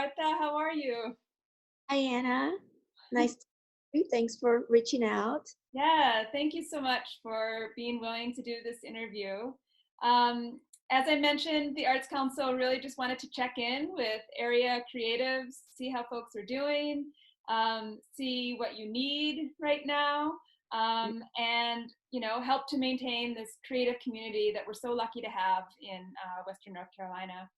Marta. How are you? Hi, Anna. Nice to meet you. Thanks for reaching out. Yeah, thank you so much for being willing to do this interview. Um, as I mentioned, the Arts Council really just wanted to check in with area creatives, see how folks are doing, see what you need right now, and help to maintain this creative community that we're so lucky to have in Western North Carolina.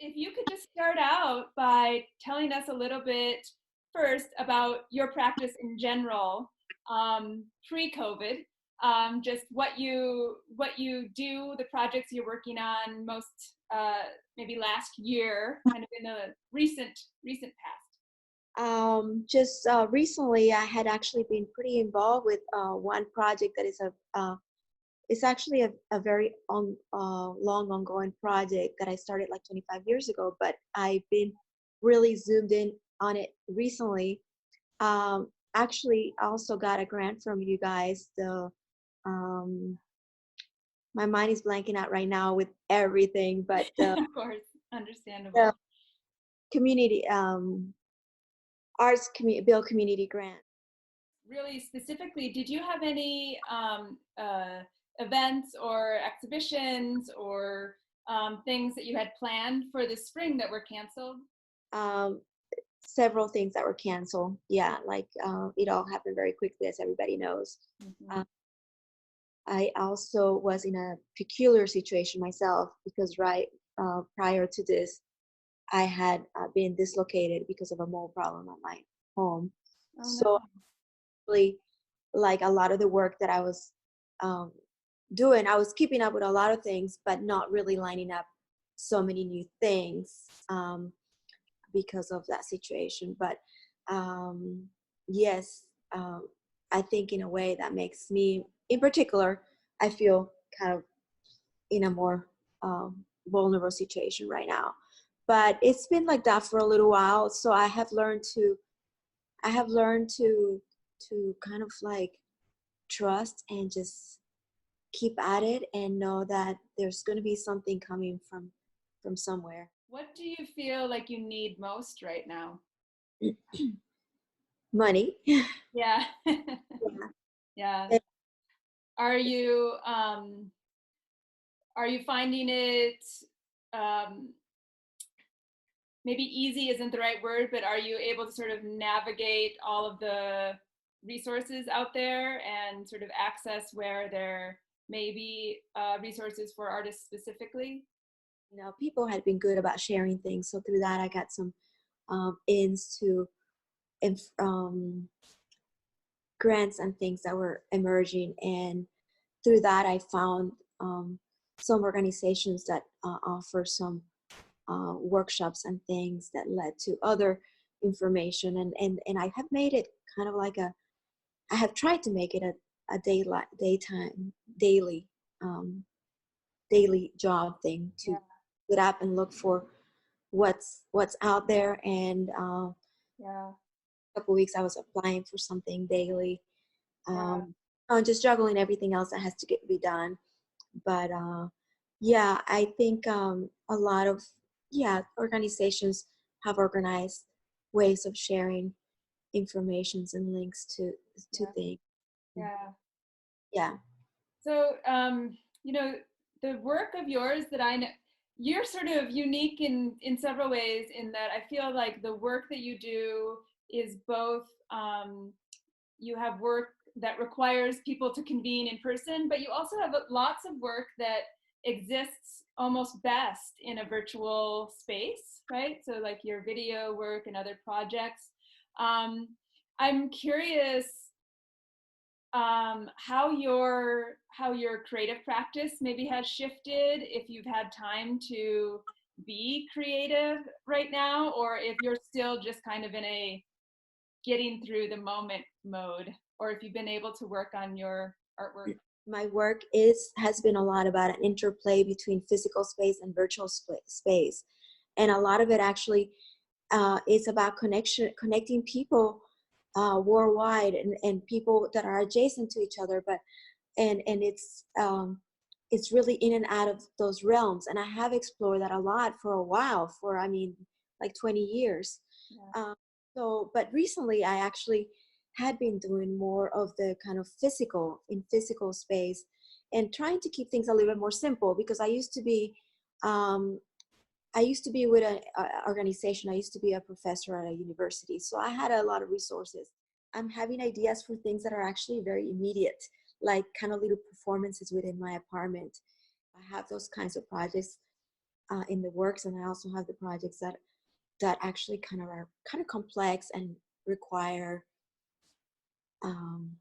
If you could just start out by telling us a little bit first about your practice in general, pre-COVID, just what you do, the projects you're working on, most maybe last year, kind of in the recent past. Just recently, I had actually been pretty involved with one project that is it's actually a very long ongoing project that I started like 25 years ago, but I've been really zoomed in on it recently. Actually, I also got a grant from you guys. Um, my mind is blanking out right now with everything, but Of course, the understandable. community bill community grant. Really specifically, did you have any events or exhibitions or things that you had planned for the spring that were canceled? Um, Several things that were canceled. Yeah, like it all happened very quickly, as everybody knows. Hmm. Uh, I also was in a peculiar situation myself because right prior to this, I had been dislocated because of a mole problem at my home. Oh no. So really, like a lot of the work that I was um, doing, I was keeping up with a lot of things, but not really lining up so many new things because of that situation. But um, yes, I think in a way that makes me, in particular, I feel kind of in a more vulnerable situation right now. But it's been like that for a little while, so I have learned to kind of like trust and just keep at it and know that there's going to be something coming from somewhere. What do you feel like you need most right now? Money. Yeah. Yeah. Yeah. And, Are you are you finding it um, maybe easy isn't the right word, but are you able to sort of navigate all of the resources out there and sort of access where there may be resources for artists specifically? people had been good about sharing things, so through that I got some ins to inf- grants and things that were emerging, and through that I found some organizations that offer some workshops and things that led to other information, and I have made it kind of like I have tried to make it a daytime daily um, daily job thing to Yeah, get up and look for what's out there. And yeah, a couple weeks I was applying for something daily, yeah. um, just juggling everything else that has to be done. But yeah, I think a lot of organizations have organized ways of sharing informations and links to Yeah, things. yeah. Yeah. So, you know, the work of yours that I know, you're sort of unique in several ways in that I feel like the work that you do is both, you have work that requires people to convene in person, but you also have lots of work that exists almost best in a virtual space, right? So like your video work and other projects. Um, I'm curious how your creative practice maybe has shifted, if you've had time to be creative right now, or if you're still just kind of in a getting through the moment mode, or if you've been able to work on your artwork. My work is has been a lot about an interplay between physical space and virtual space, and a lot of it actually is about connecting people worldwide, and people that are adjacent to each other, but and it's really in and out of those realms. And I have explored that a lot for a while, for I mean like 20 years. Yeah. But recently I actually had been doing more of the kind of physical space and trying to keep things a little bit more simple, because um, I used to be with an organization. I used to be a professor at a university. So I had a lot of resources. I'm having ideas for things that are actually very immediate, like kind of little performances within my apartment. I have those kinds of projects in the works, and I also have the projects that actually kind of are kind of complex and require um,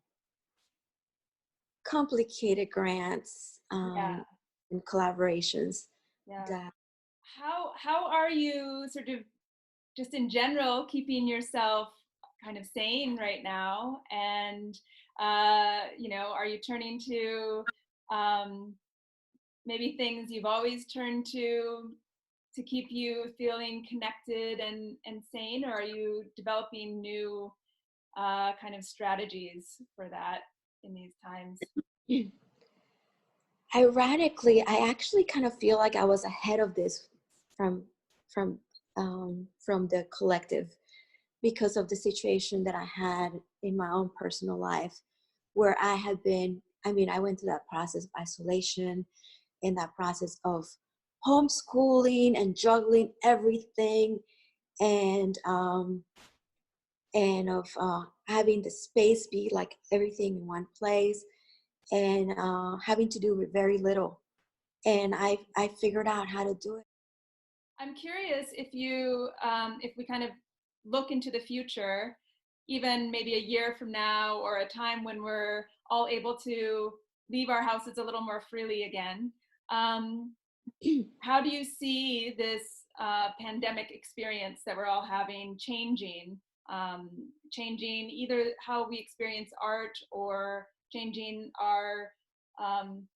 complicated grants Yeah. and collaborations. Yeah. That How are you sort of just in general keeping yourself kind of sane right now? And are you turning to um, maybe things you've always turned to keep you feeling connected and sane, or are you developing new kind of strategies for that in these times? ironically, I actually kind of feel like I was ahead of this from from from the collective, because of the situation that I had in my own personal life, where I had been. I mean, I went through that process of isolation, in that process of homeschooling and juggling everything, and of having the space be like everything in one place, and having to do with very little. And I figured out how to do it. I'm curious if we kind of look into the future, even maybe a year from now, or a time when we're all able to leave our houses a little more freely again. Um, how do you see this pandemic experience that we're all having changing either how we experience art, or changing our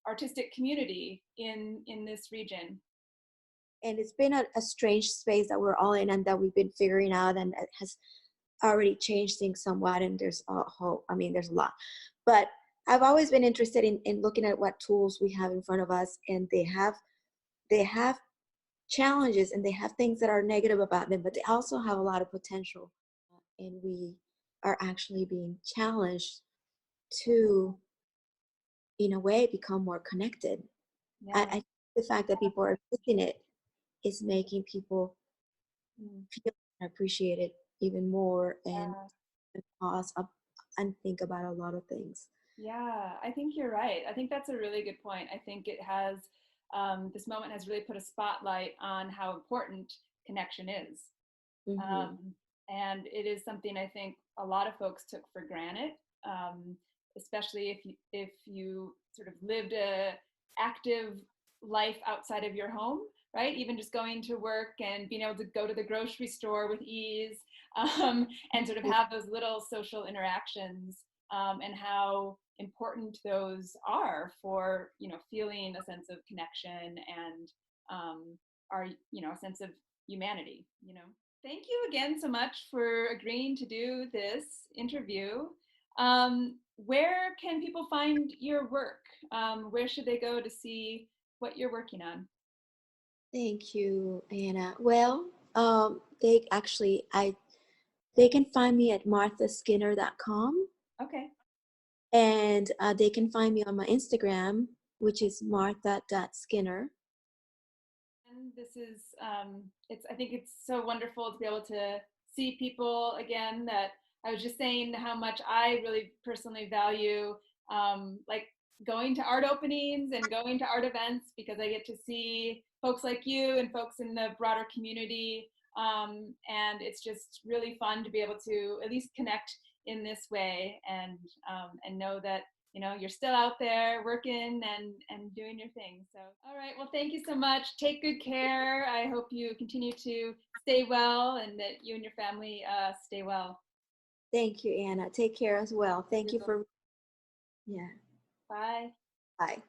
artistic community in this region? And it's been a strange space that we're all in, and that we've been figuring out, and it has already changed things somewhat. And there's a whole, I mean, there's a lot, but I've always been interested in looking at what tools we have in front of us, and they have challenges, and they have things that are negative about them, but they also have a lot of potential. And we are actually being challenged to, in a way, become more connected. I Yeah. think the fact that people are using it is making people Mm. feel appreciated even more, and Yeah. pause up and think about a lot of things. Yeah, I think you're right. I think that's a really good point. I think it has, this moment has really put a spotlight on how important connection is. Hmm. Um, and it is something I think a lot of folks took for granted, um, especially if you sort of lived a active life outside of your home, right? Even just going to work and being able to go to the grocery store with ease, and sort of have those little social interactions, and how important those are for feeling a sense of connection and our a sense of humanity. Thank you again so much for agreeing to do this interview. Where can people find your work? Where should they go to see what you're working on? Thank you, Anna. Well, they can find me at marthaskinner.com, Okay. and they can find me on my Instagram, which is martha.skinner. And this is, I think it's so wonderful to be able to see people again. That I was just saying how much I really personally value, like going to art openings and going to art events, because I get to see folks like you and folks in the broader community. And it's just really fun to be able to at least connect in this way, and know that you're still out there working and doing your thing. So all right, well, thank you so much. Take good care. I hope you continue to stay well, and that you and your family stay well. Thank you, Anna. Take care as well. Thank you for, yeah. Bye. Bye.